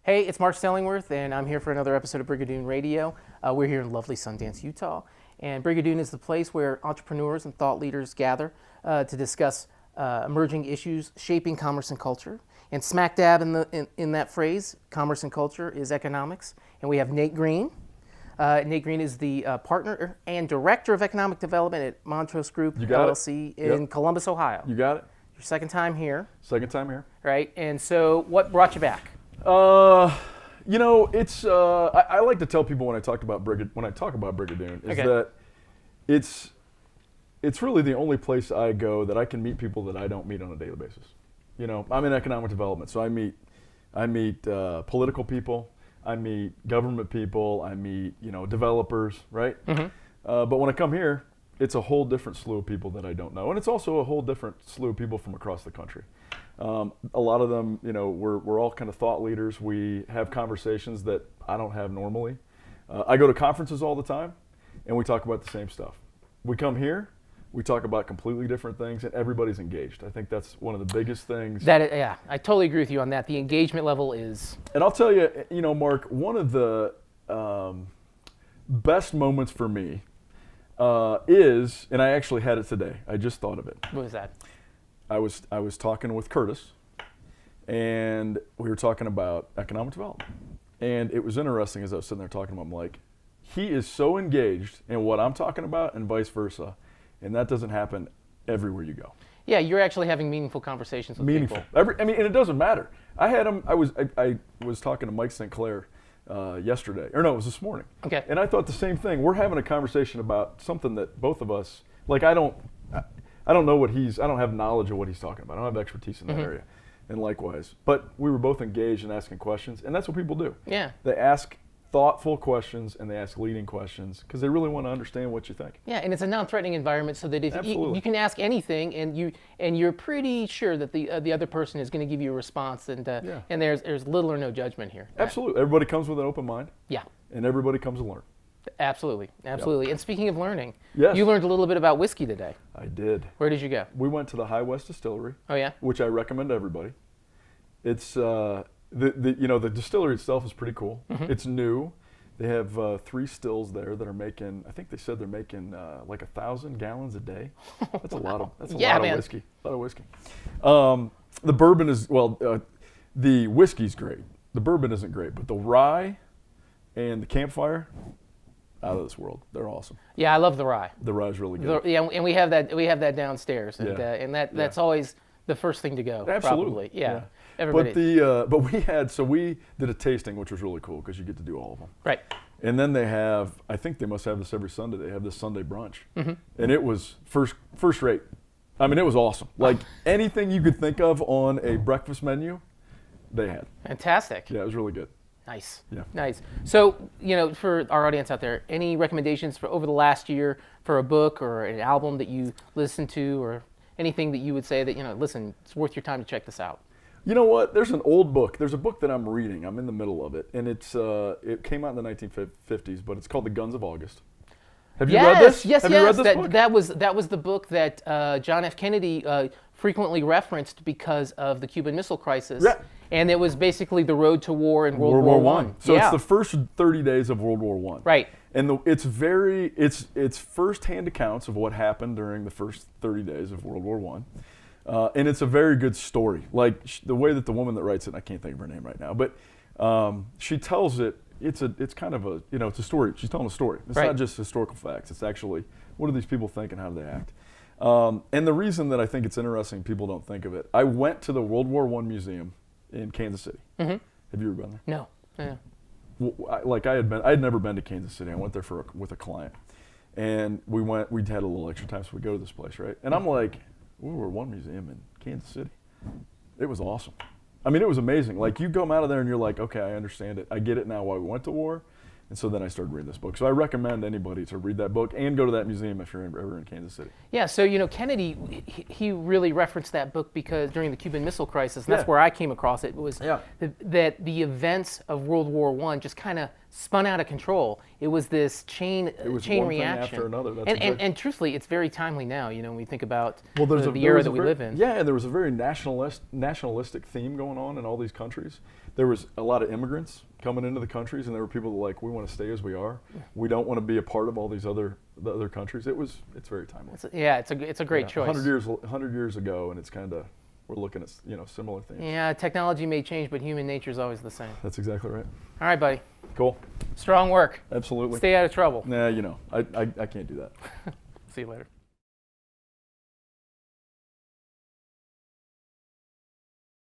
Hey, it's Mark Stellingworth, and I'm here for another episode of Brigadoon Radio. We're here in lovely Sundance, Utah, and Brigadoon is the place where entrepreneurs and thought leaders gather to discuss emerging issues shaping commerce and culture. And smack dab in that phrase, commerce and culture, is economics. And we have Nate Green. Nate Green is the partner and director of economic development at Montrose Group, LLC, in Columbus, Ohio. You got it. Your second time here. Second time here. Right, and so what brought you back? It's I like to tell people when I talk about Brigadoon is that it's really the only place I go that I can meet people that I don't meet on a daily basis. You know, I'm in economic development, so I meet political people, I meet government people, I meet developers, right? Mm-hmm. But when I come here, it's a whole different slew of people that I don't know, and it's also a whole different slew of people from across the country. A lot of them, we're all kind of thought leaders. We have conversations that I don't have normally. I go to conferences all the time, and we talk about the same stuff. We come here, we talk about completely different things, and everybody's engaged. I think that's one of the biggest things. I totally agree with you on that. The engagement level is... And I'll tell you, Mark, one of the best moments for me is, and I actually had it today. I just thought of it. What was that? I was talking with Curtis, and we were talking about economic development. And it was interesting as I was sitting there talking to him, I'm like, he is so engaged in what I'm talking about and vice versa. And that doesn't happen everywhere you go. Yeah, you're actually having meaningful conversations with people. And it doesn't matter. I had him, I was talking to Mike St. Clair yesterday, or no, it was this morning. Okay. And I thought the same thing. We're having a conversation about something that both of us, like I don't know I don't have knowledge of what he's talking about. I don't have expertise in that area. And likewise. But we were both engaged in asking questions, and that's what people do. Yeah. They ask thoughtful questions and they ask leading questions because they really want to understand what you think. Yeah, and it's a non-threatening environment so that if you can ask anything and you're pretty sure that the other person is going to give you a response and there's little or no judgment here. Absolutely. Everybody comes with an open mind. Yeah. And everybody comes to learn. Absolutely. Yep. And speaking of learning, yes. You learned a little bit about whiskey today. I did. Where did you go? We went to the High West Distillery. Oh yeah. Which I recommend to everybody. It's the distillery itself is pretty cool. Mm-hmm. It's new. They have 3 stills there that are making. I think they said they're making like 1,000 gallons a day. That's a lot of whiskey. A lot of whiskey. The bourbon is the whiskey's great. The bourbon isn't great, but the rye and the campfire, out of this world. They're awesome. Yeah, I love the rye. The rye's really good. And we have that downstairs, and that's always the first thing to go. Absolutely. Probably. Yeah. Everybody. But we did a tasting, which was really cool because you get to do all of them. Right. And then they have, I think they must have this every Sunday. They have this Sunday brunch, and it was first rate. I mean, it was awesome. Like anything you could think of on a breakfast menu, they had. Fantastic. Yeah, it was really good. Nice. Yeah. Nice. So, for our audience out there, any recommendations for over the last year for a book or an album that you listened to or anything that you would say that, listen, it's worth your time to check this out? You know what? There's an old book. There's a book that I'm reading. I'm in the middle of it. And it came out in the 1950s, but it's called The Guns of August. Have you read this? Yes. Have you read this book? That was the book that John F. Kennedy frequently referenced because of the Cuban Missile Crisis. Yeah. And it was basically the road to war in World War I. So it's the first 30 days of World War I. Right. And it's first-hand accounts of what happened during the first 30 days of World War I. And it's a very good story. Like the way that the woman that writes it, I can't think of her name right now, but she tells it. It's kind of it's a story. She's telling a story. It's not just historical facts. It's actually what do these people think and how do they act. And the reason that I think it's interesting, people don't think of it. I went to the World War I museum in Kansas City. Mm-hmm. Have you ever been there? No. Yeah. Well, I had never been to Kansas City. I went there with a client, and we'd had a little extra time, so we go to this place, right? And I'm like, World War I museum in Kansas City. It was awesome. I mean, it was amazing. Like you come out of there and you're like, okay, I understand it. I get it now why we went to war. And so then I started reading this book. So I recommend anybody to read that book and go to that museum if you're ever in Kansas City. Yeah, so Kennedy, he really referenced that book because during the Cuban Missile Crisis, and that's where I came across it, was that the events of World War I just kind of spun out of control. It was this chain It was chain one thing reaction. after another. That's and, exactly- and truthfully, it's very timely now. You know, when we think about Well, the there era was that a we very- live in. Yeah, and there was a very nationalistic theme going on in all these countries. There was a lot of immigrants coming into the countries, and there were people that were like, we want to stay as we are. We don't want to be a part of all these the other countries. It's very timely. It's a great choice. 100 years ago, and it's kind of, we're looking at similar things. Yeah, technology may change, but human nature is always the same. That's exactly right. All right, buddy. Cool. Strong work. Absolutely. Stay out of trouble. Nah, I can't do that. See you later.